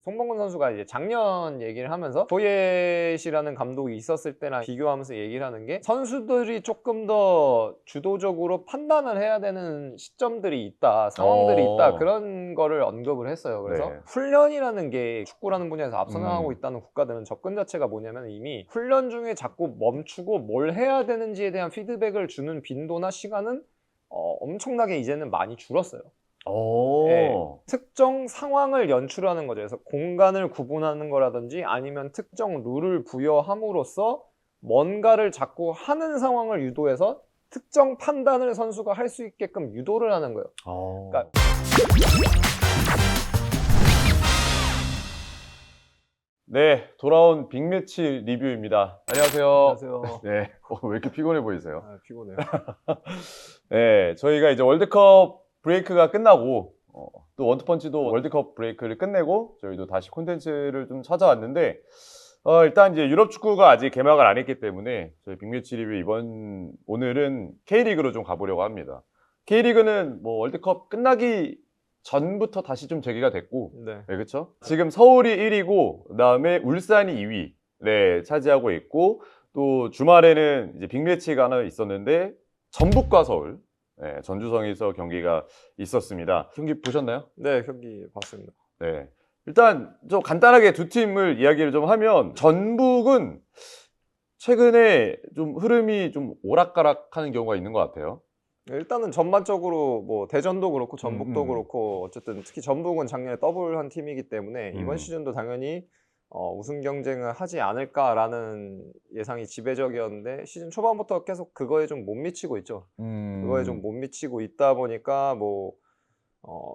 송범근 선수가 이제 작년 얘기를 하면서 포예시라는 감독이 있었을 때랑 비교하면서 얘기를 하는 게 선수들이 조금 더 주도적으로 판단을 해야 되는 시점들이 있다, 상황들이 있다, 그런 거를 언급을 했어요. 그래서 네. 훈련이라는 게 축구라는 분야에서 앞서 나가고 음. 있다는 국가들은 접근 자체가 뭐냐면 이미 훈련 중에 자꾸 멈추고 뭘 해야 되는지에 대한 피드백을 주는 빈도나 시간은 엄청나게 이제는 많이 줄었어요. 예. 특정 상황을 연출하는 거죠. 그래서 공간을 구분하는 거라든지 아니면 특정 룰을 부여함으로써 뭔가를 자꾸 하는 상황을 유도해서 특정 판단을 선수가 할 수 있게끔 유도를 하는 거예요. 그러니까 네, 돌아온 빅매치 리뷰입니다. 안녕하세요. 안녕하세요. 네, 왜 이렇게 피곤해 보이세요? 아, 피곤해요. 네, 저희가 이제 월드컵 브레이크가 끝나고 또 원투펀치도 월드컵 브레이크를 끝내고 저희도 다시 콘텐츠를 좀 찾아왔는데 일단 이제 유럽 축구가 아직 개막을 안 했기 때문에 저희 빅매치 리뷰 오늘은 K리그로 좀 가보려고 합니다. K리그는 뭐 월드컵 끝나기 전부터 다시 좀 재개가 됐고, 네. 네, 그렇죠? 지금 서울이 1위고 그다음에 울산이 2위 네, 차지하고 있고 또 주말에는 이제 빅매치가 하나 있었는데 전북과 서울 네, 전주성에서 경기가 있었습니다. 경기 보셨나요? 네, 경기 봤습니다. 네. 일단 좀 간단하게 두 팀을 이야기를 좀 하면 전북은 최근에 좀 흐름이 좀 오락가락하는 경우가 있는 것 같아요. 일단은 전반적으로 뭐 대전도 그렇고 전북도 그렇고 어쨌든 특히 전북은 작년에 더블한 팀이기 때문에 이번 시즌도 당연히 우승 경쟁을 하지 않을까라는 예상이 지배적이었는데 시즌 초반부터 계속 그거에 좀 못 미치고 있죠. 그거에 좀 못 미치고 있다 보니까 뭐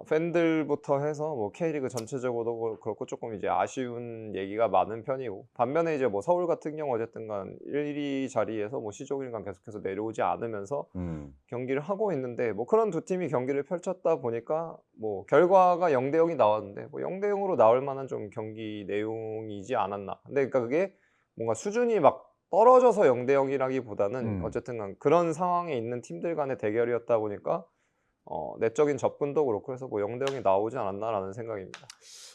팬들부터 해서 뭐 K리그 전체적으로도 그렇고 조금 이제 아쉬운 얘기가 많은 편이고 반면에 이제 뭐 서울 같은 경우 어쨌든 간 1, 2 자리에서 뭐 시조일간 계속해서 내려오지 않으면서 경기를 하고 있는데 뭐 그런 두 팀이 경기를 펼쳤다 보니까 뭐 결과가 0대 0이 나왔는데 뭐 0대 0으로 나올 만한 좀 경기 내용이지 않았나. 근데 그러니까 그게 뭔가 수준이 막 떨어져서 0대 0이라기보다는 어쨌든 간 그런 상황에 있는 팀들 간의 대결이었다 보니까 내적인 접근도 그렇고 해서 뭐 0대 0이 나오지 않았나라는 생각입니다.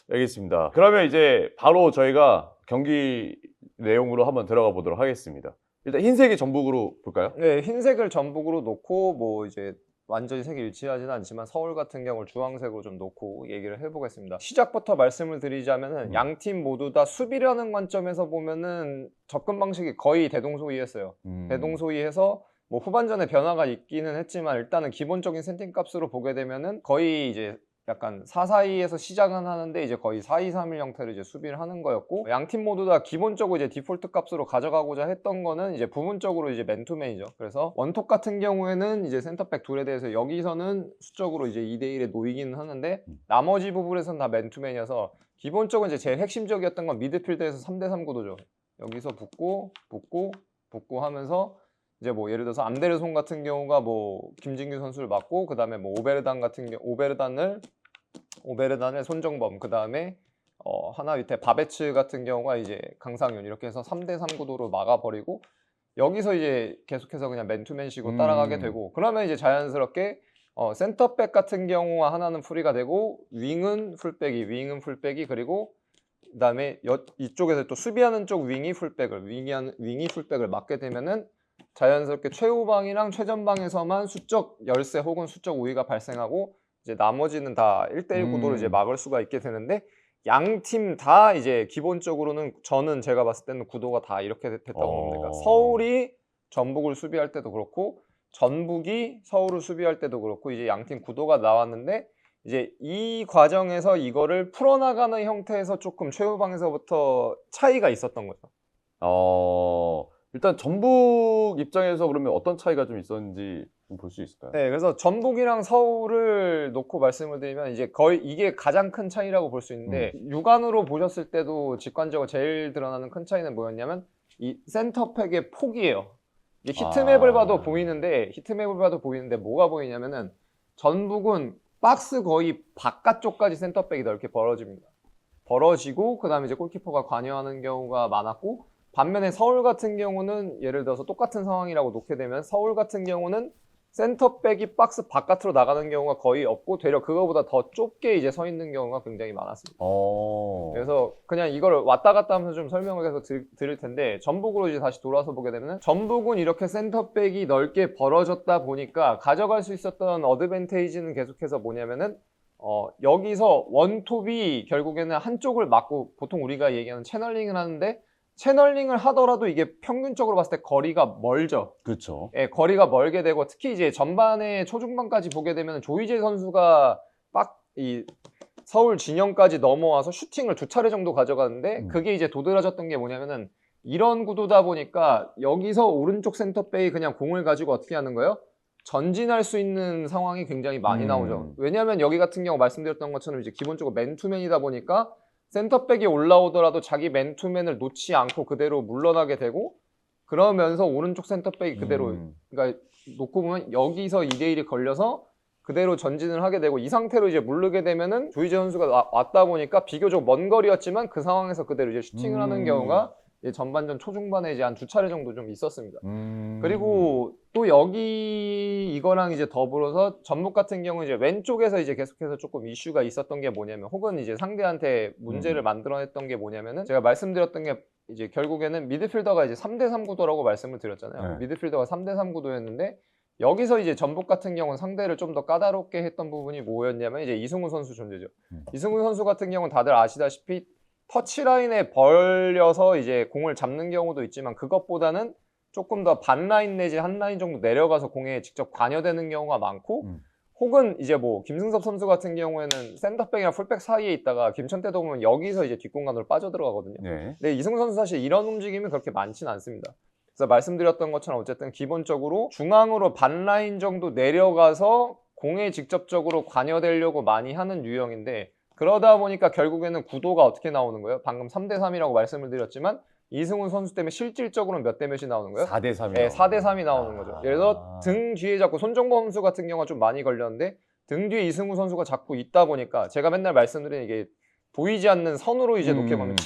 알겠습니다. 그러면 이제 바로 저희가 경기 내용으로 한번 들어가 보도록 하겠습니다. 일단 흰색이 전북으로 볼까요? 네, 흰색을 전북으로 놓고 뭐 이제 완전히 색이 일치하지는 않지만 서울 같은 경우를 주황색으로 좀 놓고 얘기를 해보겠습니다. 시작부터 말씀을 드리자면은 양 팀 모두 다 수비라는 관점에서 보면은 접근 방식이 거의 대동소이했어요. 대동소이해서 뭐 후반전에 변화가 있기는 했지만 일단은 기본적인 세팅 값으로 보게 되면은 거의 이제 약간 4-4-2에서 시작은 하는데 이제 거의 4-2-3-1 형태로 이제 수비를 하는 거였고 양 팀 모두 다 기본적으로 이제 디폴트 값으로 가져가고자 했던 거는 이제 부분적으로 이제 맨투맨이죠. 그래서 원톱 같은 경우에는 이제 센터백 둘에 대해서 여기서는 수적으로 이제 2대 1에 놓이기는 하는데 나머지 부분에서는 다 맨투맨이어서 기본적으로 이제 제일 핵심적이었던 건 미드필드에서 3대 3 구도죠. 여기서 붙고 하면서 이제 뭐 예를 들어서 안데르손 같은 경우가 뭐 김진규 선수를 맡고 그다음에 뭐 오베르단을 손정범 그다음에 하나 밑에 바베츠 같은 경우가 이제 강상윤 이렇게 해서 3대 3 구도로 막아버리고 여기서 이제 계속해서 그냥 맨투맨식으로 따라가게 되고 그러면 이제 자연스럽게 센터백 같은 경우와 하나는 프리가 되고 윙은 풀백이 그리고 그다음에 이쪽에서 또 수비하는 쪽 윙이 풀백을 맡게 되면은 자연스럽게 최후방이랑 최전방에서만 수적 열세 혹은 수적 우위가 발생하고 이제 나머지는 다 1대1 구도로 이제 막을 수가 있게 되는데 양 팀 다 이제 기본적으로는 저는 제가 봤을 때는 구도가 다 이렇게 됐다고 봅니다. 그러니까 서울이 전북을 수비할 때도 그렇고 전북이 서울을 수비할 때도 그렇고 이제 양 팀 구도가 나왔는데 이제 이 과정에서 이거를 풀어나가는 형태에서 조금 최후방에서부터 차이가 있었던 거죠. 일단 전북 입장에서 그러면 어떤 차이가 좀 있었는지 좀 볼 수 있을까요? 네, 그래서 전북이랑 서울을 놓고 말씀을 드리면 이제 거의 이게 가장 큰 차이라고 볼 수 있는데 육안으로 보셨을 때도 직관적으로 제일 드러나는 큰 차이는 뭐였냐면 이 센터백의 폭이에요. 이게 히트맵을 봐도 보이는데 뭐가 보이냐면은 전북은 박스 거의 바깥쪽까지 센터백이 넓게 벌어지고 그다음에 이제 골키퍼가 관여하는 경우가 많았고 반면에 서울 같은 경우는 예를 들어서 똑같은 상황이라고 놓게 되면 서울 같은 경우는 센터백이 박스 바깥으로 나가는 경우가 거의 없고 되려 그거보다 더 좁게 이제 서 있는 경우가 굉장히 많았습니다. 그래서 그냥 이걸 왔다 갔다 하면서 좀 설명을 계속 드릴 텐데 전북으로 이제 다시 돌아서 보게 되면 전북은 이렇게 센터백이 넓게 벌어졌다 보니까 가져갈 수 있었던 어드밴테이지는 계속해서 뭐냐면은 여기서 원톱이 결국에는 한쪽을 막고 보통 우리가 얘기하는 채널링을 하는데 채널링을 하더라도 이게 평균적으로 봤을 때 거리가 멀죠. 그렇죠. 예, 거리가 멀게 되고 특히 이제 전반에 초중반까지 보게 되면 조이제 선수가 이 서울 진영까지 넘어와서 슈팅을 2차례 정도 가져가는데 그게 이제 도드라졌던 게 뭐냐면은 이런 구도다 보니까 여기서 오른쪽 센터백이 그냥 공을 가지고 어떻게 하는 거예요? 전진할 수 있는 상황이 굉장히 많이 나오죠. 왜냐하면 여기 같은 경우 말씀드렸던 것처럼 이제 기본적으로 맨투맨이다 보니까 센터백이 올라오더라도 자기 맨투맨을 놓지 않고 그대로 물러나게 되고 그러면서 오른쪽 센터백이 그대로 그러니까 놓고 보면 여기서 2대1이 걸려서 그대로 전진을 하게 되고 이 상태로 이제 물르게 되면은 조이제 선수가 왔다 보니까 비교적 먼 거리였지만 그 상황에서 그대로 이제 슈팅을 하는 경우가 이제 전반전 초중반에 이제 한 2차례 정도 좀 있었습니다. 그리고 또 여기 이거랑 이제 더불어서 전북 같은 경우는 이제 왼쪽에서 이제 계속해서 조금 이슈가 있었던 게 뭐냐면 혹은 이제 상대한테 문제를 만들어냈던 게 뭐냐면은 제가 말씀드렸던 게 이제 결국에는 미드필더가 이제 3대3 구도라고 말씀을 드렸잖아요. 미드필더가 3대3 구도였는데 여기서 이제 전북 같은 경우는 상대를 좀 더 까다롭게 했던 부분이 뭐였냐면 이제 이승우 선수 존재죠. 이승우 선수 같은 경우는 다들 아시다시피 터치라인에 벌려서 이제 공을 잡는 경우도 있지만 그것보다는 조금 더 반 라인 내지 한 라인 정도 내려가서 공에 직접 관여되는 경우가 많고 혹은 이제 뭐 김승섭 선수 같은 경우에는 센터백이랑 풀백 사이에 있다가 김천태도 보면 여기서 이제 뒷공간으로 빠져들어가거든요. 근데 이승우 선수 사실 이런 움직임이 그렇게 많지는 않습니다. 그래서 말씀드렸던 것처럼 어쨌든 기본적으로 중앙으로 반 라인 정도 내려가서 공에 직접적으로 관여되려고 많이 하는 유형인데 그러다 보니까 결국에는 구도가 어떻게 나오는 거예요? 방금 3대3이라고 말씀을 드렸지만 이승우 선수 때문에 실질적으로는 몇 대 몇이 나오는 거예요? 4대3이 네, 4대3이 나오는 거죠. 그래서 등 뒤에 자꾸 손정범 선수 같은 경우가 좀 많이 걸렸는데 등 뒤에 이승우 선수가 자꾸 있다 보니까 제가 맨날 말씀드리는 이게 보이지 않는 선으로 이제 놓게 보면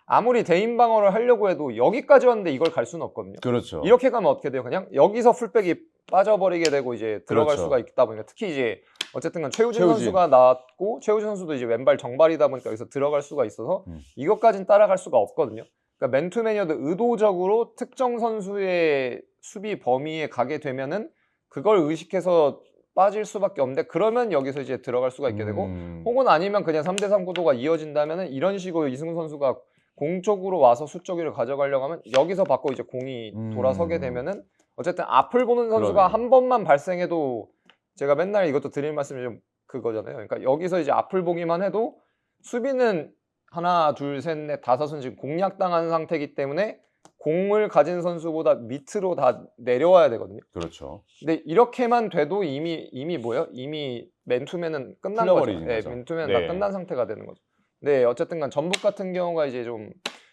아무리 대인 방어를 하려고 해도 여기까지 왔는데 이걸 갈 수는 없거든요. 그렇죠. 이렇게 가면 어떻게 돼요? 그냥 여기서 풀백이 빠져버리게 되고 이제 들어갈 그렇죠. 수가 있다 보니까 특히 이제 어쨌든 간 최우진 선수가 나왔고 최우진 선수도 이제 왼발 정발이다 보니까 여기서 들어갈 수가 있어서 이것까지는 따라갈 수가 없거든요. 그러니까 맨투맨이어도 의도적으로 특정 선수의 수비 범위에 가게 되면은 그걸 의식해서 빠질 수밖에 없는데 그러면 여기서 이제 들어갈 수가 있게 되고 혹은 아니면 그냥 3대3 구도가 이어진다면은 이런 식으로 이승우 선수가 공 쪽으로 와서 수적위를 가져가려고 하면 여기서 받고 이제 공이 돌아서게 되면은 어쨌든 앞을 보는 선수가 한 번만 발생해도 제가 맨날 이것도 드릴 말씀이 좀 그거잖아요. 그러니까 여기서 이제 앞을 보기만 해도 수비는 하나, 둘, 셋, 넷, 다섯은 지금 공략당한 상태이기 때문에 공을 가진 선수보다 밑으로 다 내려와야 되거든요. 그렇죠. 근데 이렇게만 돼도 이미 뭐예요? 이미 맨투맨은 끝난 거죠. 네, 맨투맨은 다 끝난 상태가 되는 거죠. 네, 어쨌든 간 전북 같은 경우가 이제 좀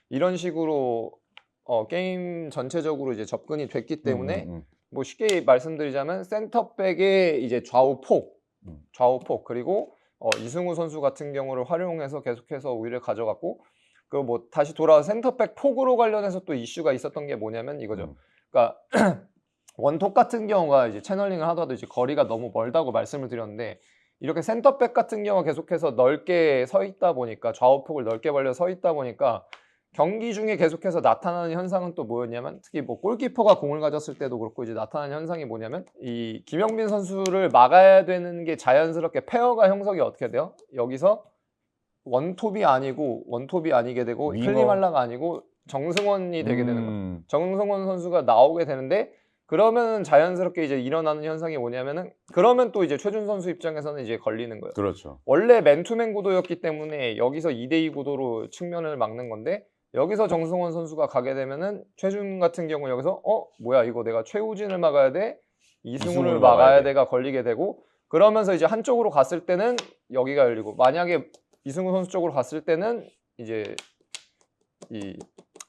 이런 식으로 게임 전체적으로 이제 접근이 됐기 때문에 뭐 쉽게 말씀드리자면 센터백의 이제 좌우 폭 그리고 이승우 선수 같은 경우를 활용해서 계속해서 우위를 가져갔고 그리고 뭐 다시 돌아와 센터백 폭으로 관련해서 또 이슈가 있었던 게 뭐냐면 이거죠. 그러니까 원톱 같은 경우가 이제 채널링을 하더라도 이제 거리가 너무 멀다고 말씀을 드렸는데 이렇게 센터백 같은 경우가 계속해서 넓게 서 있다 보니까 좌우폭을 넓게 벌려 서 있다 보니까 경기 중에 계속해서 나타나는 현상은 또 뭐였냐면 특히 뭐 골키퍼가 공을 가졌을 때도 그렇고 이제 나타나는 현상이 뭐냐면 이 김영빈 선수를 막아야 되는 게 자연스럽게 페어가 형성이 어떻게 돼요? 여기서 원톱이 아니게 되고 클리말라가 아니고 정승원이 되게 되는 거죠. 정승원 선수가 나오게 되는데 그러면 자연스럽게 이제 일어나는 현상이 뭐냐면은 그러면 또 이제 최준 선수 입장에서는 이제 걸리는 거예요. 그렇죠. 원래 맨투맨 구도였기 때문에 여기서 2대2 구도로 측면을 막는 건데 여기서 정승원 선수가 가게 되면은 최준 같은 경우 여기서 뭐야 이거 내가 최우진을 막아야 돼 이승우를 막아야 돼가 걸리게 되고 그러면서 이제 한쪽으로 갔을 때는 여기가 열리고 만약에 이승우 선수 쪽으로 갔을 때는 이제 이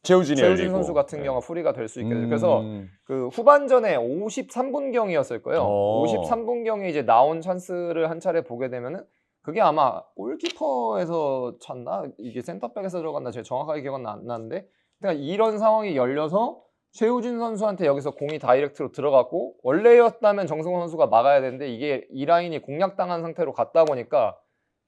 최우진 선수 같은 경우가 프리가 될 수 있게 되죠. 그래서 그 후반전에 53분경이었을 거예요. 53분경에 이제 나온 찬스를 한 차례 보게 되면은 그게 아마 골키퍼에서 찼나? 이게 센터백에서 들어갔나? 제가 정확하게 기억은 안 나는데 그러니까 이런 상황이 열려서 최우진 선수한테 여기서 공이 다이렉트로 들어갔고 원래였다면 정승호 선수가 막아야 되는데 이게 이 라인이 공략당한 상태로 갔다 보니까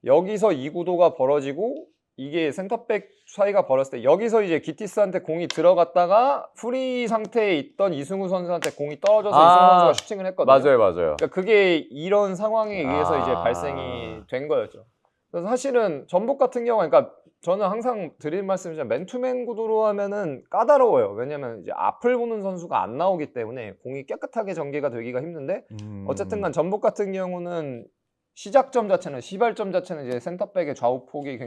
여기서 이 구도가 벌어지고 이게 센터백 사이가 벌었을 때 여기서 이제 기티스한테 공이 들어갔다가 프리 상태에 있던 이승우 선수한테 공이 떨어져서 이승우 선수가 슈팅을 했거든요. 맞아요. 그러니까 그게 이런 상황에 의해서 이제 발생이 된 거였죠. 그래서 사실은 전북 같은 경우, 그러니까 저는 항상 드릴 말씀이지만 맨투맨 구도로 하면은 까다로워요. 왜냐면 이제 앞을 보는 선수가 안 나오기 때문에 공이 깨끗하게 전개가 되기가 힘든데 어쨌든간 전북 같은 경우는 시작점 자체는 시발점 자체는 이제 센터백의 좌우폭을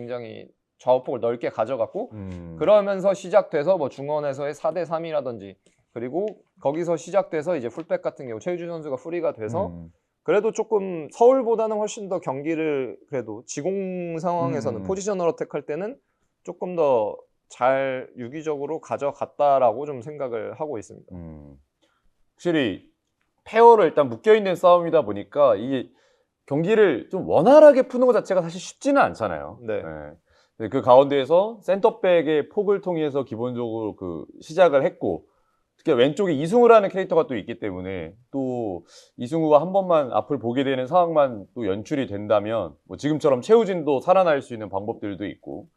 넓게 가져갔고 그러면서 시작돼서 뭐 중원에서의 4대 3이라든지 그리고 거기서 시작돼서 이제 풀백 같은 경우 최유준 선수가 프리가 돼서 그래도 조금 서울보다는 훨씬 더 경기를 그래도 지공 상황에서는 포지셔널 어택할 때는 조금 더 잘 유기적으로 가져갔다라고 좀 생각을 하고 있습니다. 확실히 페어로 일단 묶여있는 싸움이다 보니까 이 경기를 좀 원활하게 푸는 것 자체가 사실 쉽지는 않잖아요. 네. 네. 그 가운데에서 센터백의 폭을 통해서 기본적으로 그 시작을 했고 특히 왼쪽에 이승우라는 캐릭터가 또 있기 때문에 또 이승우가 한 번만 앞을 보게 되는 상황만 또 연출이 된다면 뭐 지금처럼 최우진도 살아날 수 있는 방법들도 있고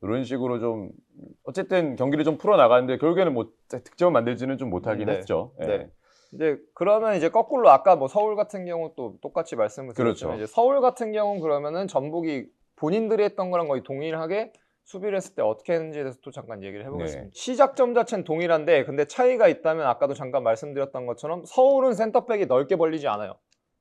이런 식으로 좀 어쨌든 경기를 좀 풀어나가는데 결국에는 뭐 득점을 만들지는 좀 못하긴 했죠. 네. 이제 그러면 이제 거꾸로 아까 뭐 서울 같은 경우 또 똑같이 말씀을 드렸지만 그렇죠. 이제 서울 같은 경우는 그러면은 전북이 본인들이 했던 거랑 거의 동일하게 수비를 했을 때 어떻게 했는지에 대해서 또 잠깐 얘기를 해보겠습니다. 시작점 자체는 동일한데 근데 차이가 있다면 아까도 잠깐 말씀드렸던 것처럼 서울은 센터백이 넓게 벌리지 않아요.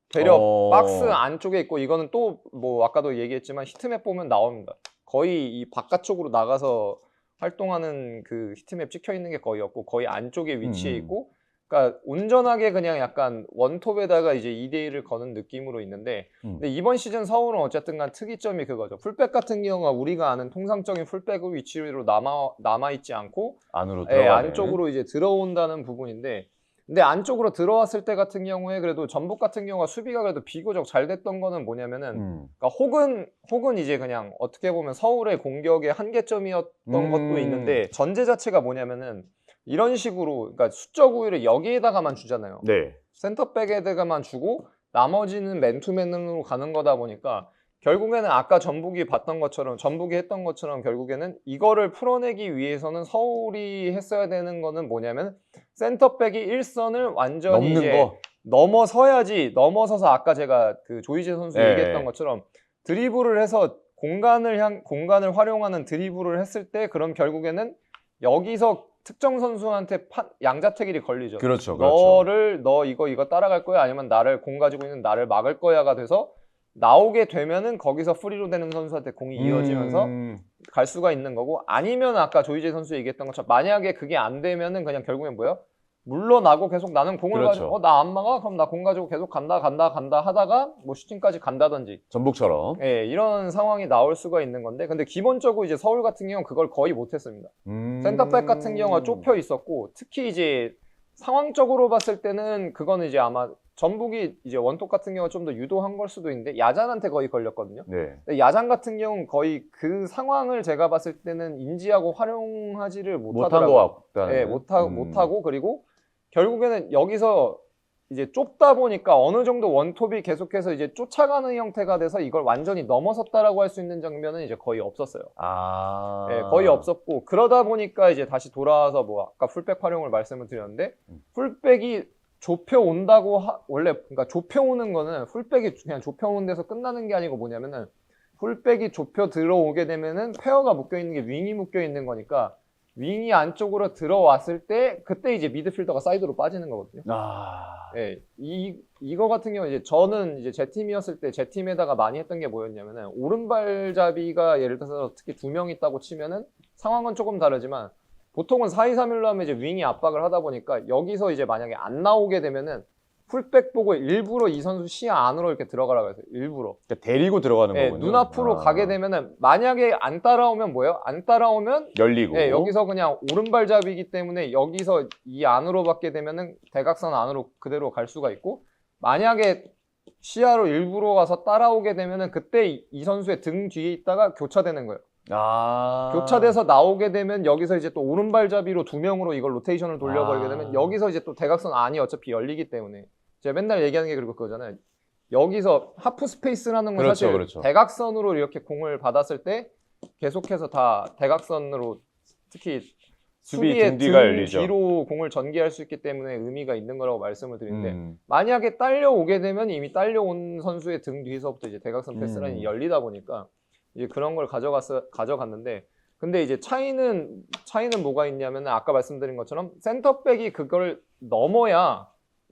되려 박스 안쪽에 있고 이거는 또 뭐 아까도 얘기했지만 히트맵 보면 나옵니다. 거의 이 바깥쪽으로 나가서 활동하는 그 히트맵 찍혀 있는 게 거의 없고 거의 안쪽에 위치해 있고 그러니까 온전하게 그냥 약간 원톱에다가 이제 2대1을 거는 느낌으로 있는데 근데 이번 시즌 서울은 어쨌든 간 특이점이 그거죠. 풀백 같은 경우가 우리가 아는 통상적인 풀백 위치로 남아있지 않고 안으로 들어가는 안쪽으로 이제 들어온다는 부분인데 근데 안쪽으로 들어왔을 때 같은 경우에 그래도 전북 같은 경우가 수비가 그래도 비교적 잘 됐던 거는 뭐냐면은 그러니까 혹은 이제 그냥 어떻게 보면 서울의 공격의 한계점이었던 것도 있는데 전제 자체가 뭐냐면은 이런 식으로 그러니까 수적 우위를 여기에다가만 주잖아요. 네. 센터백에다가만 주고 나머지는 맨투맨으로 가는 거다 보니까 결국에는 아까 전북이 했던 것처럼 결국에는 이거를 풀어내기 위해서는 서울이 했어야 되는 거는 뭐냐면 센터백이 일선을 완전히 넘어서야지 넘어서서 아까 제가 그 조이제 선수 얘기했던 것처럼 드리블을 해서 공간을 활용하는 드리블을 했을 때 그럼 결국에는 여기서 특정 선수한테 양자택일이 걸리죠. 그렇죠. 너 이거 따라갈 거야 아니면 공 가지고 있는 나를 막을 거야가 돼서 나오게 되면은 거기서 프리로 되는 선수한테 공이 이어지면서 갈 수가 있는 거고 아니면 아까 조이제 선수 얘기했던 것처럼 만약에 그게 안 되면은 그냥 결국엔 뭐야? 물러나고 계속 나는 공을 가지고 나 안 막아? 그럼 나 공 가지고 계속 간다 하다가 뭐 슈팅까지 간다든지 전북처럼 이런 상황이 나올 수가 있는 건데 근데 기본적으로 이제 서울 같은 경우는 그걸 거의 못했습니다. 센터백 같은 경우가 좁혀 있었고 특히 이제 상황적으로 봤을 때는 그거는 이제 아마 전북이 이제 원톱 같은 경우가 좀 더 유도한 걸 수도 있는데 야잔한테 거의 걸렸거든요. 근데 야잔 같은 경우는 거의 그 상황을 제가 봤을 때는 인지하고 활용하지를 못하더라고요. 못하고 그리고 결국에는 여기서 이제 좁다 보니까 어느 정도 원톱이 계속해서 이제 쫓아가는 형태가 돼서 이걸 완전히 넘어섰다라고 할 수 있는 장면은 이제 거의 없었어요. 거의 없었고 그러다 보니까 이제 다시 돌아와서 뭐 아까 풀백 활용을 말씀을 드렸는데 풀백이 좁혀온다고 원래 그러니까 좁혀오는 거는 풀백이 그냥 좁혀오는 데서 끝나는 게 아니고 뭐냐면은 풀백이 좁혀 들어오게 되면은 페어가 묶여 있는 게 윙이 묶여 있는 거니까 윙이 안쪽으로 들어왔을 때 그때 이제 미드필더가 사이드로 빠지는 거거든요. 이거 같은 경우 이제 저는 이제 제 팀이었을 때 제 팀에다가 많이 했던 게 뭐였냐면은 오른발잡이가 예를 들어서 특히 2명 있다고 치면은 상황은 조금 다르지만 보통은 4-2-3-1로 하면 이제 윙이 압박을 하다 보니까 여기서 이제 만약에 안 나오게 되면은 풀백 보고 일부러 이 선수 시야 안으로 이렇게 들어가라고 해서 일부러 그러니까 데리고 들어가는 거군요. 눈앞으로 가게 되면은 만약에 안 따라오면 뭐예요? 안 따라오면 열리고 여기서 그냥 오른발잡이기 때문에 여기서 이 안으로 받게 되면은 대각선 안으로 그대로 갈 수가 있고 만약에 시야로 일부러 가서 따라오게 되면은 그때 이 선수의 등 뒤에 있다가 교차되는 거예요. 교차돼서 나오게 되면 여기서 이제 또 오른발잡이로 2명으로 이걸 로테이션을 돌려버리게 되면 여기서 이제 또 대각선 안이 어차피 열리기 때문에 제가 맨날 얘기하는 게 그리고 그거잖아요. 여기서 하프 스페이스라는 건 그렇죠, 사실 그렇죠. 대각선으로 이렇게 공을 받았을 때 계속해서 다 대각선으로 특히 수비 수비의 등 뒤가 열리죠. 뒤로 공을 전개할 수 있기 때문에 의미가 있는 거라고 말씀을 드리는데 만약에 딸려오게 되면 이미 딸려온 선수의 등 뒤에서부터 이제 대각선 패스라인이 열리다 보니까 이제 그런 걸 가져갔는데 근데 이제 차이는 뭐가 있냐면 아까 말씀드린 것처럼 센터백이 그걸 넘어야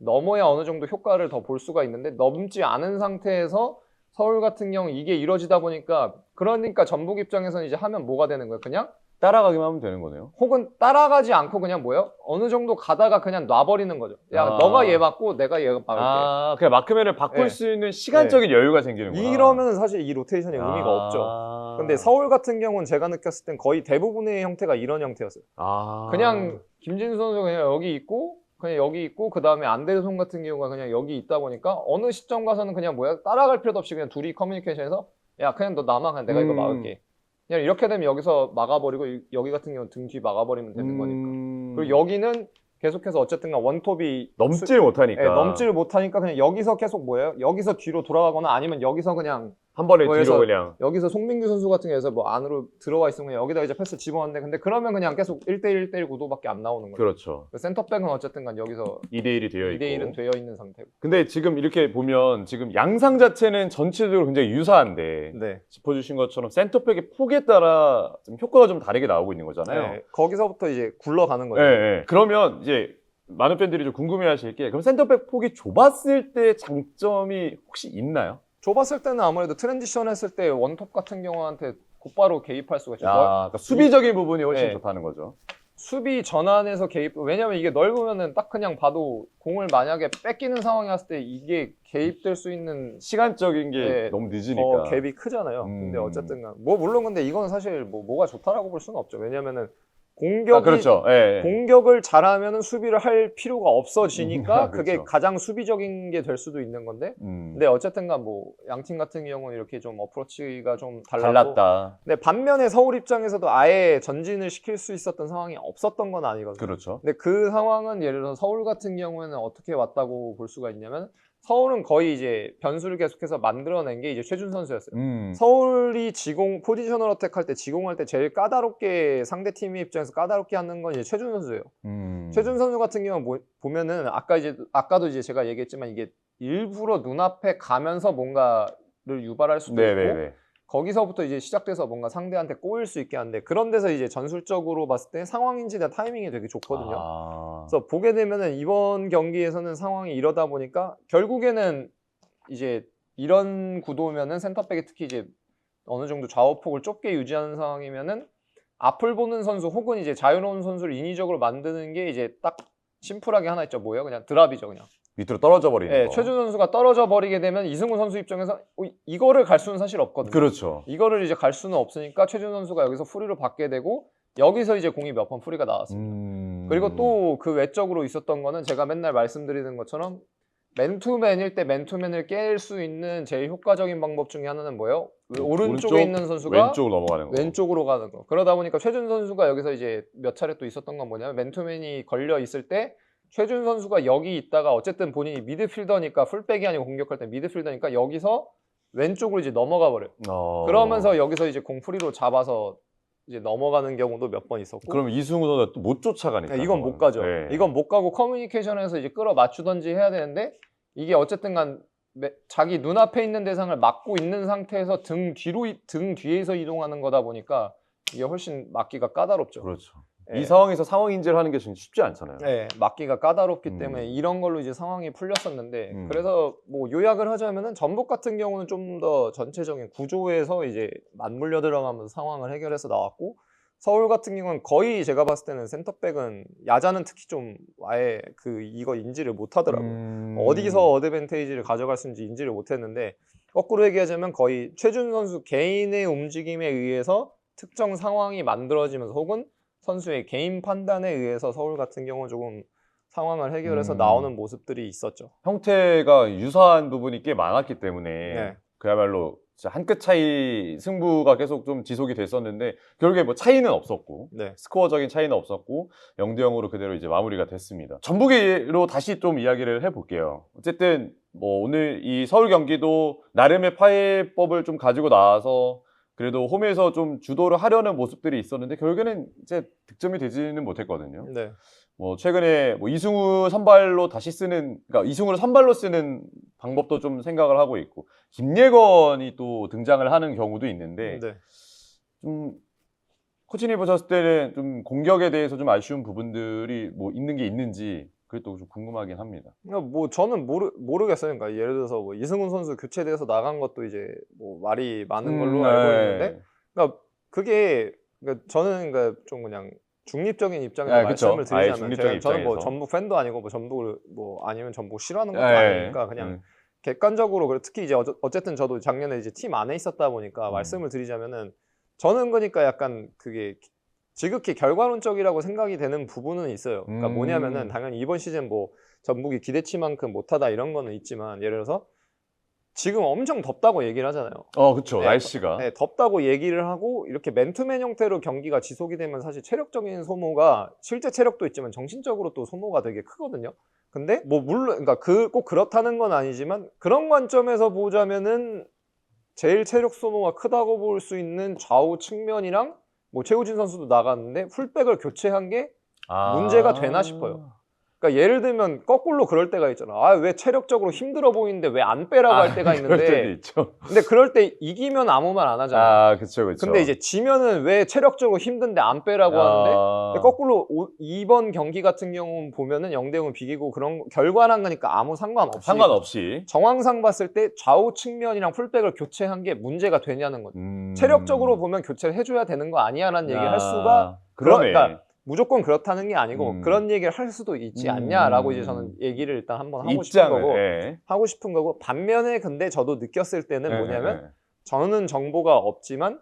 어느 정도 효과를 더 볼 수가 있는데 넘지 않은 상태에서 서울 같은 경우 이게 이루어지다 보니까 그러니까 전북 입장에서는 이제 하면 뭐가 되는 거예요? 그냥 따라가기만 하면 되는 거네요. 혹은 따라가지 않고 그냥 뭐예요? 어느 정도 가다가 그냥 놔버리는 거죠. 야, 너가 얘 맞고 내가 얘 막을게. 그냥 마크맨을 바꿀 네. 수 있는 시간적인 여유가 생기는구나. 이러면 사실 이 로테이션의 의미가 없죠. 근데 서울 같은 경우는 제가 느꼈을 땐 거의 대부분의 형태가 이런 형태였어요. 그냥 김진수 선수가 그냥 여기 있고 그 다음에 안데르손 같은 경우가 그냥 여기 있다 보니까 어느 시점 가서는 그냥 뭐야? 따라갈 필요도 없이 그냥 둘이 커뮤니케이션해서 야, 그냥 너 남아. 그냥 내가 이거 막을게. 그냥 이렇게 되면 여기서 막아버리고 여기 같은 경우는 등 뒤 막아버리면 되는 거니까. 그리고 여기는 계속해서 어쨌든 원톱이 넘질 못하니까. 네, 넘질 못하니까 그냥 여기서 계속 뭐예요? 여기서 뒤로 돌아가거나 아니면 여기서 그냥 한 번에 뒤로 그냥. 여기서 송민규 선수 같은 경우에서 뭐 안으로 들어와 있으면 그냥 여기다 이제 패스 집어넣는데 근데 그러면 그냥 계속 1대1, 1대1 구도밖에 안 나오는 거예요. 그렇죠. 센터백은 어쨌든 간 여기서 2대1이 되어 있고. 2대1은 되어 있는 상태고. 근데 지금 이렇게 보면 지금 양상 자체는 전체적으로 굉장히 유사한데 네. 짚어주신 것처럼 센터백의 폭에 따라 좀 효과가 좀 다르게 나오고 있는 거잖아요. 네. 거기서부터 이제 굴러가는 거죠. 네. 그러면 이제 많은 팬들이 좀 궁금해하실 게 그럼 센터백 폭이 좁았을 때 장점이 혹시 있나요? 좁았을 때는 아무래도 트랜지션 했을 때 원톱 같은 경우한테 곧바로 개입할 수가 있죠. 그러니까 수비적인 부분이 훨씬 네. 좋다는 거죠. 수비 전환에서 개입, 왜냐면 이게 넓으면은 딱 그냥 봐도 공을 만약에 뺏기는 상황이 왔을 때 이게 개입될 수 있는 시간적인 게 네, 너무 늦으니까. 갭이 크잖아요. 근데 어쨌든 뭐 물론 근데 이건 사실 뭐가 좋다라고 볼 수는 없죠. 왜냐면은 그렇죠. 예. 공격을 잘하면은 수비를 할 필요가 없어지니까 그게 그렇죠. 가장 수비적인 게 될 수도 있는 건데 근데 어쨌든간 뭐 양팀 같은 경우는 이렇게 좀 어프로치가 좀 달랐다. 근데 반면에 서울 입장에서도 아예 전진을 시킬 수 있었던 상황이 없었던 건 아니거든요. 그렇죠. 근데 그 상황은 예를 들어서 서울 같은 경우에는 어떻게 왔다고 볼 수가 있냐면 서울은 거의 이제 변수를 계속해서 만들어낸 게 이제 최준 선수였어요. 서울이 포지셔널 어택할 때 지공할 때 제일 까다롭게 상대팀의 입장에서 까다롭게 하는 건 이제 최준 선수예요. 최준 선수 같은 경우 보면은 아까도 이제 제가 얘기했지만 이게 일부러 눈앞에 가면서 뭔가를 유발할 수도 있고 거기서부터 이제 시작돼서 뭔가 상대한테 꼬일 수 있게 하는데 그런 데서 이제 전술적으로 봤을 때 상황인지나 타이밍이 되게 좋거든요. 그래서 보게 되면은 이번 경기에서는 상황이 이러다 보니까 결국에는 이제 이런 구도면은 센터백이 특히 이제 어느 정도 좌우폭을 좁게 유지하는 상황이면은 앞을 보는 선수 혹은 이제 자유로운 선수를 인위적으로 만드는 게 이제 딱 심플하게 하나 있죠. 뭐예요? 그냥 드랍이죠, 그냥. 밑으로 떨어져 버리는 네, 거. 최준 선수가 떨어져 버리게 되면 이승우 선수 입장에서 이거를 갈 수는 사실 없거든요. 그렇죠. 이거를 이제 갈 수는 없으니까 최준 선수가 여기서 프리를 받게 되고 여기서 이제 공이 몇 번 프리가 나왔습니다. 그리고 또 그 외적으로 있었던 거는 제가 맨날 말씀드리는 것처럼 맨투맨일 때 맨투맨을 깰 수 있는 제일 효과적인 방법 중에 하나는 뭐예요? 오른쪽에 있는 선수가 왼쪽으로 넘어가는 거. 왼쪽으로 가는 거. 그러다 보니까 최준 선수가 여기서 이제 몇 차례 또 있었던 건 뭐냐면 맨투맨이 걸려 있을 때 최준 선수가 여기 있다가 어쨌든 본인이 미드필더니까 풀백이 아니고 공격할 때 미드필더니까 여기서 왼쪽으로 이제 넘어가 버려요. 그러면서 여기서 이제 공 프리로 잡아서 이제 넘어가는 경우도 몇 번 있었고. 그러면 이승우 선수가 또 못 쫓아가니까. 이건 못 가죠. 네. 이건 못 가고 커뮤니케이션에서 이제 끌어 맞추던지 해야 되는데 이게 어쨌든 간 자기 눈앞에 있는 대상을 막고 있는 상태에서 등 뒤에서 이동하는 거다 보니까 이게 훨씬 막기가 까다롭죠. 그렇죠. 네. 이 상황에서 상황 인지를 하는 게 쉽지 않잖아요. 네, 막기가 까다롭기 때문에 이런 걸로 이제 상황이 풀렸었는데 그래서 뭐 요약을 하자면은 전북 같은 경우는 좀 더 전체적인 구조에서 이제 맞물려 들어가면서 상황을 해결해서 나왔고 서울 같은 경우는 거의 제가 봤을 때는 센터백은 야자는 특히 좀 아예 이거 인지를 못 하더라고요. 어디서 어드밴테이지를 가져갈 수 있는지 인지를 못 했는데 거꾸로 얘기하자면 거의 최준 선수 개인의 움직임에 의해서 특정 상황이 만들어지면서 혹은 선수의 개인 판단에 의해서 서울 같은 경우는 조금 상황을 해결해서 나오는 모습들이 있었죠. 형태가 유사한 부분이 꽤 많았기 때문에 네. 그야말로 진짜 한 끗 차이 승부가 계속 좀 지속이 됐었는데 결국에 뭐 차이는 없었고 네. 스코어적인 차이는 없었고 0대 0으로 그대로 이제 마무리가 됐습니다. 전북으로 다시 좀 이야기를 해볼게요. 어쨌든 뭐 오늘 이 서울 경기도 나름의 파해법을 좀 가지고 나와서 그래도 홈에서 좀 주도를 하려는 모습들이 있었는데 결국에는 이제 득점이 되지는 못했거든요. 네. 뭐 최근에 뭐 이승우 선발로 다시 쓰는, 그러니까 이승우를 선발로 쓰는 방법도 좀 생각을 하고 있고 김예건이 또 등장을 하는 경우도 있는데 네. 좀 코치님 보셨을 때는 좀 공격에 대해서 좀 아쉬운 부분들이 뭐 있는 게 있는지 그게 또 좀 궁금하긴 합니다. 그러니까 뭐 저는 모르겠어요. 그러니까 예를 들어서 뭐 이승훈 선수 교체돼서 나간 것도 이제 뭐 말이 많은 걸로 알고 네. 있는데, 그러니까 그게 그러니까 저는 그러니까 좀 그냥 중립적인 입장에서 아, 그쵸. 말씀을 아예 드리자면 중립적인 저는 뭐 입장에서. 전북 팬도 아니고 뭐 전북을 뭐 아니면 전북 싫어하는 것도 네. 아니니까 그냥 객관적으로 특히 이제 어쨌든 저도 작년에 이제 팀 안에 있었다 보니까 말씀을 드리자면은 저는 그러니까 약간 그게 지극히 결과론적이라고 생각이 되는 부분은 있어요. 그러니까 뭐냐면은 당연히 이번 시즌 뭐 전북이 기대치만큼 못하다 이런 거는 있지만 예를 들어서 지금 엄청 덥다고 얘기를 하잖아요. 그쵸. 네, 날씨가. 네, 덥다고 얘기를 하고 이렇게 맨투맨 형태로 경기가 지속이 되면 사실 체력적인 소모가 실제 체력도 있지만 정신적으로 또 소모가 되게 크거든요. 근데 뭐 물론 그러니까 꼭 그렇다는 건 아니지만 그런 관점에서 보자면은 제일 체력 소모가 크다고 볼 수 있는 좌우 측면이랑 뭐 최우진 선수도 나갔는데 풀백을 교체한 게 문제가 되나 싶어요. 그러니까 예를 들면 거꾸로 그럴 때가 있잖아. 아, 왜 체력적으로 힘들어 보이는데 왜 안 빼라고 할 때가 그럴 때도 있는데 있죠. 근데 그럴 때 이기면 아무 말 안 하잖아. 아, 그쵸, 그쵸. 근데 이제 지면은 왜 체력적으로 힘든데 안 빼라고 하는데 근데 거꾸로 이번 경기 같은 경우는 보면은 0대 0을 비기고 그런 결과랑 그러니까 아무 상관없이 정황상 봤을 때 좌우 측면이랑 풀백을 교체한 게 문제가 되냐는 거죠. 체력적으로 보면 교체를 해줘야 되는 거 아니야라는 얘기를 할 수가 그러네. 그러니까 무조건 그렇다는 게 아니고 그런 얘기를 할 수도 있지 않냐라고 이제 저는 얘기를 일단 한번 하고 싶은 거고 반면에 근데 저도 느꼈을 때는 뭐냐면 저는 정보가 없지만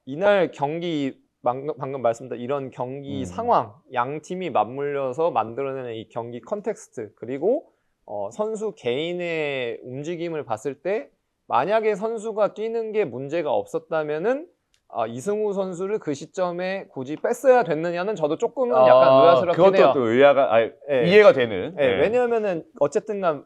이날 경기 방금 말씀드린 이런 경기 상황 양 팀이 맞물려서 만들어내는 이 경기 컨텍스트 그리고 선수 개인의 움직임을 봤을 때 만약에 선수가 뛰는 게 문제가 없었다면은 이승우 선수를 그 시점에 굳이 뺐어야 됐느냐는 저도 조금은 약간 의아스럽긴 해요. 그것도 또 이해가 되는. 왜냐하면은 어쨌든간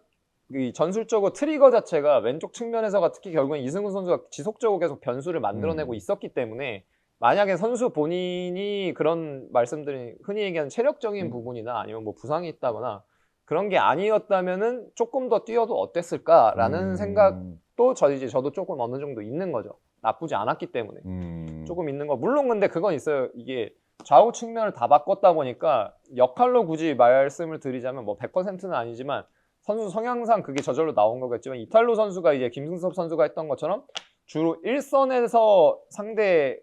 이 전술적으로 트리거 자체가 왼쪽 측면에서가 특히 결국엔 이승우 선수가 지속적으로 계속 변수를 만들어내고 있었기 때문에 만약에 선수 본인이 그런 말씀들이 흔히 얘기하는 체력적인 부분이나 아니면 뭐 부상이 있다거나 그런 게 아니었다면은 조금 더 뛰어도 어땠을까라는 생각도 저도 조금 어느 정도 있는 거죠. 나쁘지 않았기 때문에 조금 있는 거. 물론 근데 그건 있어요. 이게 좌우 측면을 다 바꿨다 보니까 역할로 굳이 말씀을 드리자면 뭐 100%는 아니지만 선수 성향상 그게 저절로 나온 거겠지만 이탈로 선수가 이제 김승섭 선수가 했던 것처럼 주로 1선에서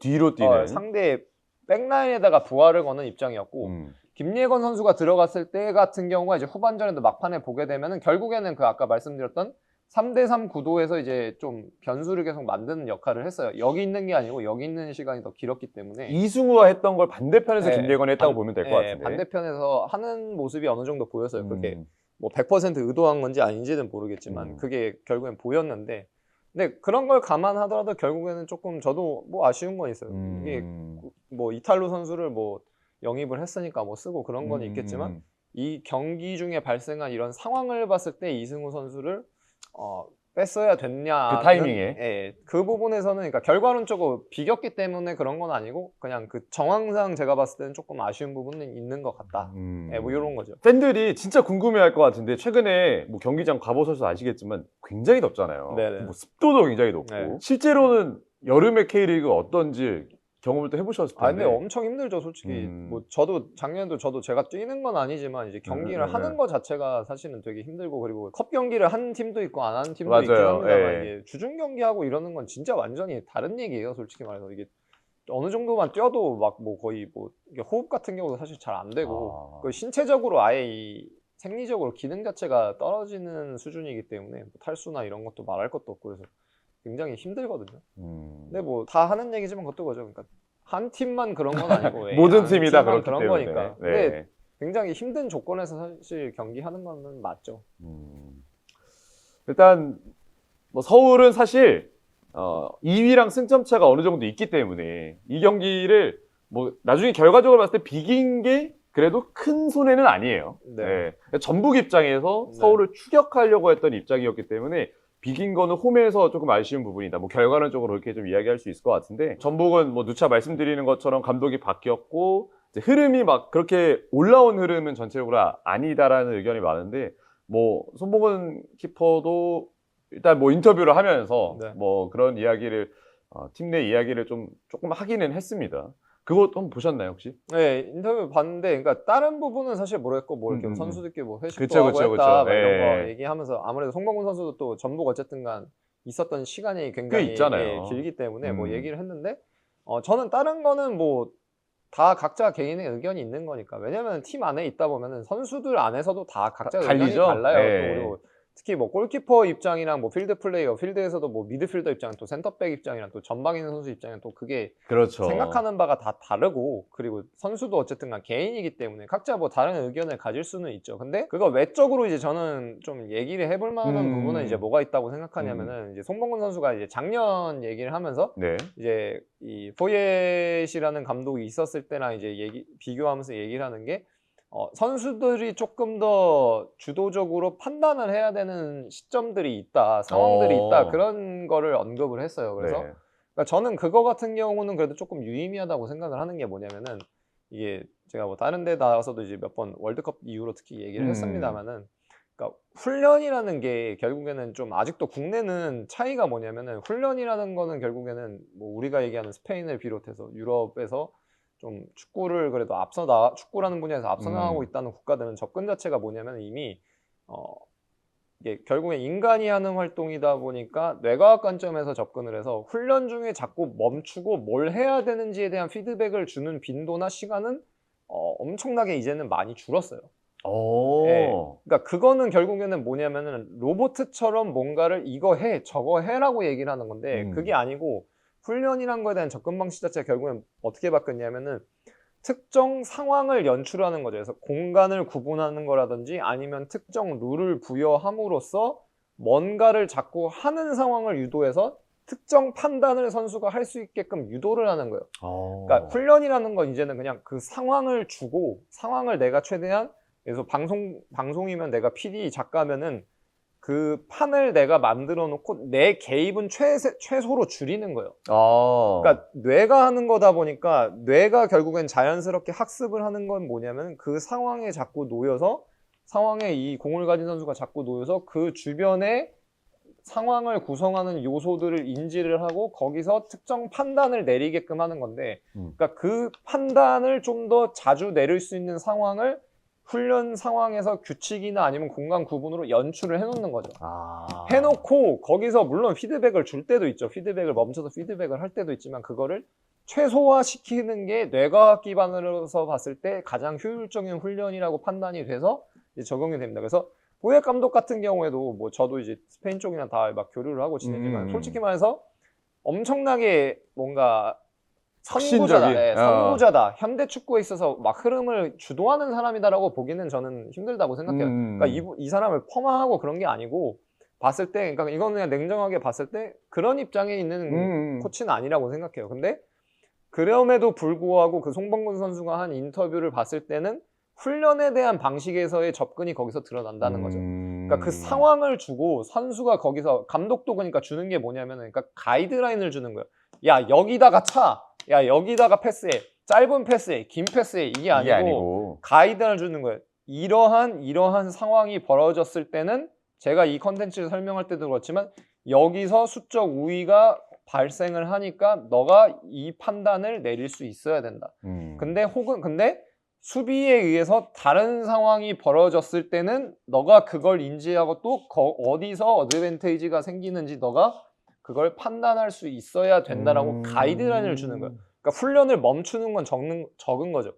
뒤로 뛰는 상대 백라인에다가 부하를 거는 입장이었고 김예건 선수가 들어갔을 때 같은 경우가 이제 후반전에도 막판에 보게 되면은 결국에는 그 아까 말씀드렸던 3대3 구도에서 이제 좀 변수를 계속 만드는 역할을 했어요. 여기 있는 게 아니고 여기 있는 시간이 더 길었기 때문에 이승우가 했던 걸 반대편에서 김예건이 했다고 보면 될 것 같은데 반대편에서 하는 모습이 어느 정도 보였어요. 그게 뭐 100% 의도한 건지 아닌지는 모르겠지만 그게 결국엔 보였는데 근데 그런 걸 감안하더라도 결국에는 조금 저도 뭐 아쉬운 건 있어요. 이게 뭐 이탈로 선수를 뭐 영입을 했으니까 뭐 쓰고 그런 건 있겠지만 이 경기 중에 발생한 이런 상황을 봤을 때 이승우 선수를 뺐어야 됐냐 그 타이밍에 그 부분에서는 그러니까 결과론적으로 비겼기 때문에 그런 건 아니고 그냥 그 정황상 제가 봤을 때는 조금 아쉬운 부분은 있는 것 같다. 뭐 이런 거죠. 팬들이 진짜 궁금해할 것 같은데 최근에 뭐 경기장 가보셔서 아시겠지만 굉장히 덥잖아요. 뭐 습도도 굉장히 높고 실제로는 여름의 K리그 어떤지 경험을 또 해보셨을 텐데. 근데 엄청 힘들죠, 솔직히. 뭐 저도 작년에도 제가 뛰는 건 아니지만 이제 경기를 하는 것 자체가 사실은 되게 힘들고 그리고 컵 경기를 한 팀도 있고 안 하는 팀도 있긴 합니다만 이게 주중 경기하고 이러는 건 진짜 완전히 다른 얘기예요, 솔직히 말해서. 이게 어느 정도만 뛰어도 막 뭐 거의 뭐 이게 호흡 같은 경우도 사실 잘 안 되고 신체적으로 아예 이 생리적으로 기능 자체가 떨어지는 수준이기 때문에 뭐 탈수나 이런 것도 말할 것도 없고 그래서 굉장히 힘들거든요. 근데 뭐 다 하는 얘기지만 그것도 그죠. 그러니까 한 팀만 그런 건 아니고 모든 팀이 다 그런 거니까. 근데 굉장히 힘든 조건에서 사실 경기하는 거는 맞죠. 일단 뭐 서울은 사실 2위랑 승점 차가 어느 정도 있기 때문에 이 경기를 뭐 나중에 결과적으로 봤을 때 비긴 게 그래도 큰 손해는 아니에요. 네. 네. 전북 입장에서 네. 서울을 추격하려고 했던 입장이었기 때문에 비긴 거는 홈에서 조금 아쉬운 부분이다. 뭐 결과론적으로 그렇게 좀 이야기할 수 있을 것 같은데 전북은 뭐 누차 말씀드리는 것처럼 감독이 바뀌었고 이제 흐름이 막 그렇게 올라온 흐름은 전체적으로 아니다라는 의견이 많은데 뭐 손봉근 키퍼도 일단 뭐 인터뷰를 하면서 네. 뭐 그런 이야기를 팀 내 이야기를 좀 조금 하기는 했습니다. 그거 한번 보셨나요 혹시? 네, 인터뷰 봤는데, 그러니까 다른 부분은 사실 모르겠고, 뭐 이렇게 음. 선수들끼리 뭐 회식도 그쵸, 하고 그쵸, 했다, 그쵸. 막 이런 거 예. 얘기하면서 아무래도 송병구 선수도 또 전북 어쨌든간 있었던 시간이 꽤 굉장히 있잖아요. 길기 때문에 뭐 음. 얘기를 했는데, 저는 다른 거는 뭐 다 각자 개인의 의견이 있는 거니까. 왜냐면 팀 안에 있다 보면은 선수들 안에서도 다 각자 의견이 갈리죠? 달라요. 또 예. 그리고 특히 뭐 골키퍼 입장이랑 뭐 필드 플레이어, 필드에서도 뭐 미드필더 입장, 또 센터백 입장이랑 또 전방에 있는 선수 입장이랑 또 그게 그렇죠. 생각하는 바가 다 다르고, 그리고 선수도 어쨌든 간 개인이기 때문에 각자 뭐 다른 의견을 가질 수는 있죠. 근데 그거 외적으로 이제 저는 좀 얘기를 해볼 만한 부분은 이제 뭐가 있다고 생각하냐면은, 이제 송범근 선수가 이제 작년 얘기를 하면서 네. 이제 이 포예시라는 감독이 있었을 때랑 이제 비교하면서 얘기를 하는 게, 선수들이 조금 더 주도적으로 판단을 해야 되는 시점들이 있다, 상황들이 있다, 그런 거를 언급을 했어요. 그래서 네. 그러니까 저는 그거 같은 경우는 그래도 조금 유의미하다고 생각을 하는 게 뭐냐면은, 이게 제가 뭐 다른 데 나와서도 이제 몇 번 월드컵 이후로 특히 얘기를 했습니다마는, 그러니까 훈련이라는 게 결국에는 좀 아직도 국내는 차이가 뭐냐면은, 훈련이라는 거는 결국에는 뭐 우리가 얘기하는 스페인을 비롯해서 유럽에서 좀 축구를 그래도 축구라는 분야에서 앞서 나가고 있다는 국가들은 접근 자체가 뭐냐면, 이미 이게 결국엔 인간이 하는 활동이다 보니까 뇌과학 관점에서 접근을 해서 훈련 중에 자꾸 멈추고 뭘 해야 되는지에 대한 피드백을 주는 빈도나 시간은 엄청나게 이제는 많이 줄었어요. 예. 그러니까 그거는 결국에는 뭐냐면은 로봇처럼 뭔가를 이거 해, 저거 해라고 얘기를 하는 건데, 그게 아니고 훈련이란 거에 대한 접근 방식 자체가 결국엔 어떻게 바뀌었냐면은, 특정 상황을 연출하는 거죠. 그래서 공간을 구분하는 거라든지 아니면 특정 룰을 부여함으로써 뭔가를 자꾸 하는 상황을 유도해서 특정 판단을 선수가 할 수 있게끔 유도를 하는 거예요. 그러니까 훈련이라는 건 이제는 그냥 그 상황을 주고, 상황을 내가 최대한, 그래서 방송이면 내가 PD 작가면은 그 판을 내가 만들어 놓고 내 개입은 최소로 줄이는 거예요. 그러니까 뇌가 하는 거다 보니까, 뇌가 결국엔 자연스럽게 학습을 하는 건 뭐냐면, 그 상황에 자꾸 놓여서, 상황에 이 공을 가진 선수가 자꾸 놓여서 그 주변에 상황을 구성하는 요소들을 인지를 하고 거기서 특정 판단을 내리게끔 하는 건데, 그러니까 그 판단을 좀 더 자주 내릴 수 있는 상황을 훈련 상황에서 규칙이나 아니면 공간 구분으로 연출을 해놓는 거죠. 해놓고 거기서 물론 피드백을 줄 때도 있죠. 피드백을 멈춰서 피드백을 할 때도 있지만, 그거를 최소화시키는 게 뇌과학 기반으로서 봤을 때 가장 효율적인 훈련이라고 판단이 돼서 이제 적용이 됩니다. 그래서 보예 감독 같은 경우에도 뭐 저도 이제 스페인 쪽이나 다 막 교류를 하고 지내지만, 솔직히 말해서 엄청나게 뭔가 선구자다. 현대 축구에 있어서 막 흐름을 주도하는 사람이다라고 보기는 저는 힘들다고 생각해요. 그러니까 이 사람을 폄하하고 그런 게 아니고, 봤을 때, 그러니까 이거는 그냥 냉정하게 봤을 때 그런 입장에 있는 코치는 아니라고 생각해요. 근데 그럼에도 불구하고 그 송범근 선수가 한 인터뷰를 봤을 때는 훈련에 대한 방식에서의 접근이 거기서 드러난다는 거죠. 그러니까 그 상황을 주고 선수가 거기서, 감독도 그러니까 주는 게 뭐냐면은, 그러니까 가이드라인을 주는 거예요. 야, 여기다가 차. 야, 여기다가 패스해. 짧은 패스해. 긴 패스해. 이게 아니고 가이드를 주는 거예요. 이러한 상황이 벌어졌을 때는, 제가 이 컨텐츠를 설명할 때도 그렇지만, 여기서 수적 우위가 발생을 하니까 너가 이 판단을 내릴 수 있어야 된다. 근데 수비에 의해서 다른 상황이 벌어졌을 때는 너가 그걸 인지하고 또 어디서 어드밴테이지가 생기는지 너가 그걸 판단할 수 있어야 된다라고 가이드라인을 주는 거예요. 그러니까 훈련을 멈추는 건 적은 거죠.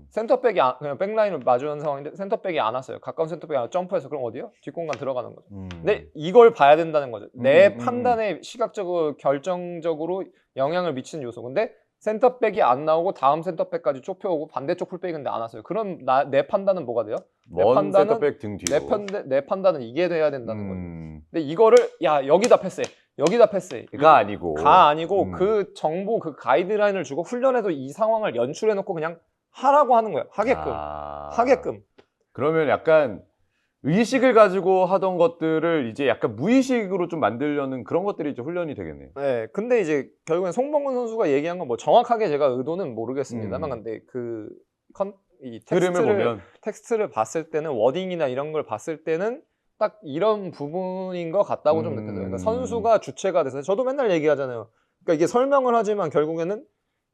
센터백이 그냥 백라인을 마주한 상황인데 센터백이 안 왔어요. 가까운 센터백이 안 와서 점프해서, 그럼 어디요? 뒷공간 들어가는 거죠. 근데 이걸 봐야 된다는 거죠. 내 판단에 시각적으로 결정적으로 영향을 미치는 요소. 근데 센터백이 안 나오고 다음 센터백까지 좁혀오고 반대쪽 풀백이 근데 안 왔어요. 그럼 내 판단은 뭐가 돼요? 먼 센터백 등 뒤로. 내 판단은 이게 돼야 된다는 거죠. 음. 근데 이거를 야 여기다 패스해, 여기다 패스해. 가 아니고. 가 아니고 그 정보 그 가이드라인을 주고 훈련에서 이 상황을 연출해놓고 그냥 하라고 하는 거예요. 하게끔. 그러면 약간 의식을 가지고 하던 것들을 이제 약간 무의식으로 좀 만들려는 그런 것들이 이제 훈련이 되겠네요. 네, 근데 이제 결국엔 송범근 선수가 얘기한 건 뭐 정확하게 제가 의도는 모르겠습니다만, 근데 이 흐름을 보면 텍스트를 봤을 때는 워딩이나 이런 걸 봤을 때는 딱 이런 부분인 것 같다고 좀 느껴져요. 그러니까 선수가 주체가 돼서 저도 맨날 얘기하잖아요. 그러니까 이게 설명을 하지만 결국에는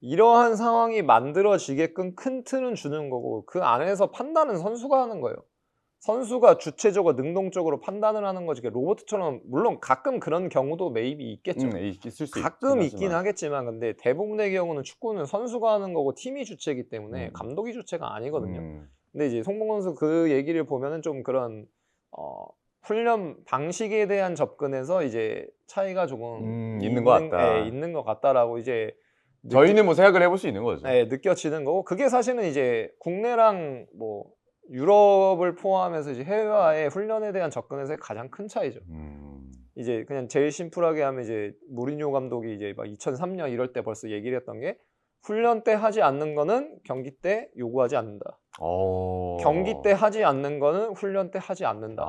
이러한 상황이 만들어지게끔 큰 틀은 주는 거고 그 안에서 판단은 선수가 하는 거예요. 선수가 주체적으로 능동적으로 판단을 하는 거지. 로봇처럼 물론 가끔 그런 경우도 메이비 있겠죠. 있을 수 가끔 있긴 하겠지만 근데 대부분의 경우는 축구는 선수가 하는 거고 팀이 주체이기 때문에 감독이 주체가 아니거든요. 근데 이제 송봉근 선수 그 얘기를 보면은 좀 그런 훈련 방식에 대한 접근에서 이제 차이가 조금 있는 것 같다. 있는 것 같다라고 이제 저희는 뭐 생각을 해볼 수 있는 거죠. 네, 느껴지는 거고 그게 사실은 이제 국내랑 뭐 유럽을 포함해서 이제 해외와의 훈련에 대한 접근에서의 가장 큰 차이죠. 이제 그냥 제일 심플하게 하면 이제 무리뉴 감독이 이제 막 2003년 이럴 때 벌써 얘기를 했던 게 훈련 때 하지 않는 거는 경기 때 요구하지 않는다. 경기 때 하지 않는 거는 훈련 때 하지 않는다.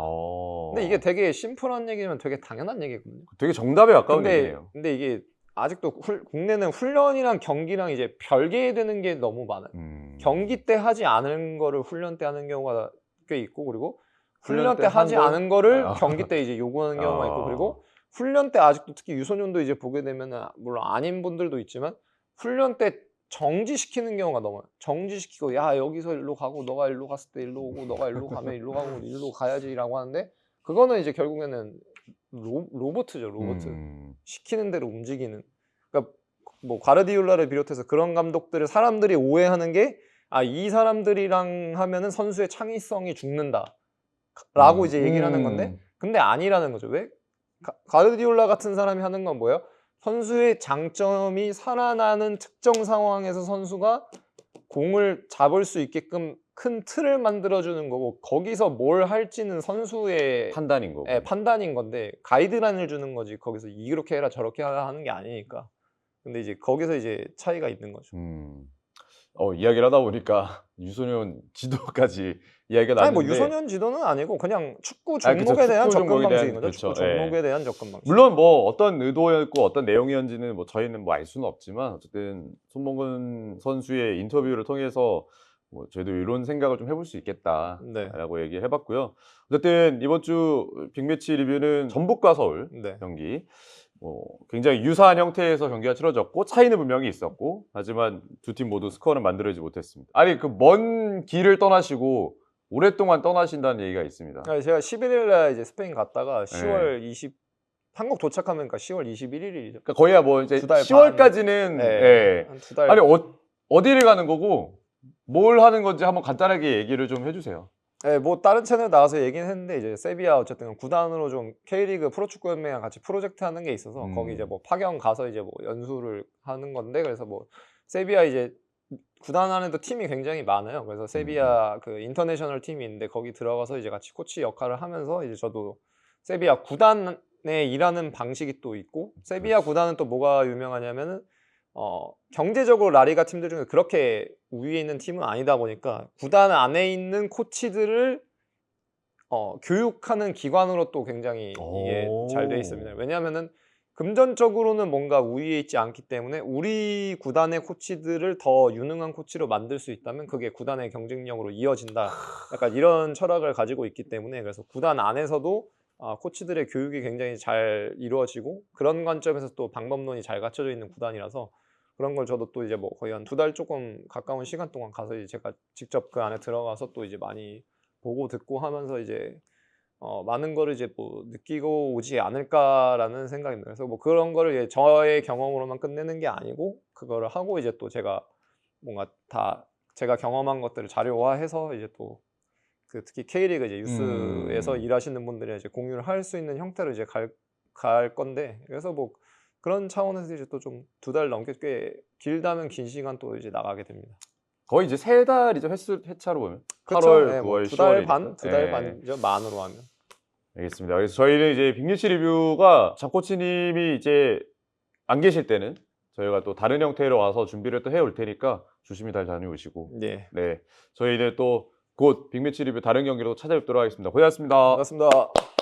근데 이게 되게 심플한 얘기면 되게 당연한 얘기거든요. 되게 정답에 가까운 얘기예요. 근데 이게 아직도 국내는 훈련이랑 경기랑 이제 별개되는 게 너무 많아요. 경기 때 하지 않은 거를 훈련 때 하는 경우가 꽤 있고 그리고 훈련 때 하지 않은 거를 경기 때 이제 요구하는 경우가 있고 그리고 훈련 때 아직도 특히 유소년도 이제 보게 되면은 물론 아닌 분들도 있지만 훈련 때 정지시키는 경우가 너무 많아요. 정지시키고 야 여기서 일로 가고 너가 일로 갔을 때 일로 오고 너가 일로 가면 일로 가고 일로 가야지라고 하는데 그거는 이제 결국에는 로봇이죠. 시키는 대로 움직이는. 그러니까 뭐 과르디올라를 비롯해서 그런 감독들을 사람들이 오해하는 게 이 사람들이랑 하면은 선수의 창의성이 죽는다. 라고 이제 얘기를 하는 건데 근데 아니라는 거죠. 왜? 과르디올라 같은 사람이 하는 건 뭐예요? 선수의 장점이 살아나는 특정 상황에서 선수가 공을 잡을 수 있게끔 큰 틀을 만들어주는 거고 거기서 뭘 할지는 선수의 판단인 거고. 판단인 건데 가이드라인을 주는 거지 거기서 이렇게 해라 저렇게 해라 하는 게 아니니까. 근데 이제 거기서 이제 차이가 있는 거죠. 이야기를 하다 보니까 유소년 지도까지 이야기가 나는데 뭐 유소년 지도는 아니고 그냥 축구 종목에 대한 접근 방식인 거죠. 축구 종목에 대한 접근 방식. 물론 뭐 어떤 의도였고 어떤 내용이었는지는 뭐 저희는 뭐 알 수는 없지만 어쨌든 손범근 선수의 인터뷰를 통해서 뭐 저희도 이런 생각을 좀 해볼 수 있겠다라고 얘기를 해봤고요. 어쨌든 이번 주 빅매치 리뷰는 전북과 서울 경기. 굉장히 유사한 형태에서 경기가 치러졌고 차이는 분명히 있었고 하지만 두 팀 모두 스코어는 만들어지지 못했습니다. 아니 그 먼 길을 떠나시고 오랫동안 떠나신다는 얘기가 있습니다. 제가 11일 날 이제 스페인 갔다가 10월 20 한국 도착하면 10월 21일이죠. 그러니까 거의 뭐 이제 10월까지는 한 두 달. 아니 어디를 가는 거고 뭘 하는 건지 한번 간단하게 얘기를 좀 해주세요. 네, 뭐 다른 채널 나와서 얘기는 했는데 이제 세비야 어쨌든 구단으로 좀 K리그 프로축구 연맹이랑 같이 프로젝트 하는 게 있어서 거기 이제 뭐 파견 가서 이제 뭐 연수를 하는 건데 그래서 뭐 세비야 이제 구단 안에도 팀이 굉장히 많아요. 그래서 세비야 그 인터내셔널 팀이 있는데 거기 들어가서 이제 같이 코치 역할을 하면서 이제 저도 세비야 구단에 일하는 방식이 또 있고 세비야 구단은 또 뭐가 유명하냐면은 경제적으로 라리가 팀들 중에 그렇게 우위에 있는 팀은 아니다 보니까 구단 안에 있는 코치들을 교육하는 기관으로 또 굉장히 이게 잘 돼 있습니다. 왜냐하면은 금전적으로는 뭔가 우위에 있지 않기 때문에 우리 구단의 코치들을 더 유능한 코치로 만들 수 있다면 그게 구단의 경쟁력으로 이어진다. 약간 이런 철학을 가지고 있기 때문에 그래서 구단 안에서도 코치들의 교육이 굉장히 잘 이루어지고 그런 관점에서 또 방법론이 잘 갖춰져 있는 구단이라서 그런 걸 저도 또 이제 뭐 거의 한 2달 조금 가까운 시간 동안 가서 이제 제가 직접 그 안에 들어가서 또 이제 많이 보고 듣고 하면서 이제 많은 거를 이제 뭐 느끼고 오지 않을까라는 생각입니다. 그래서 뭐 그런 거를 저의 경험으로만 끝내는 게 아니고 그거를 하고 이제 또 제가 뭔가 다 제가 경험한 것들을 자료화해서 이제 또 그 특히 K리그 이제 유스에서 일하시는 분들이 이제 공유를 할 수 있는 형태로 이제 갈 건데 그래서 뭐 그런 차원에서 이제 또 좀 2달 넘게 꽤 길다면 긴 시간 또 이제 나가게 됩니다. 거의 이제 3달이죠. 회차로 보면. 그쵸? 8월, 네, 9월, 2달 10월이니까. 반, 2달 반이죠. 만으로 하면. 알겠습니다. 그래서 저희는 이제 빅매치 리뷰가 장 코치님이 이제 안 계실 때는 저희가 또 다른 형태로 와서 준비를 또 해올 테니까 조심히 잘 다녀오시고. 예. 네. 저희는 또 곧 빅매치 리뷰 다른 경기로 찾아뵙도록 하겠습니다. 고생하셨습니다. 반갑습니다.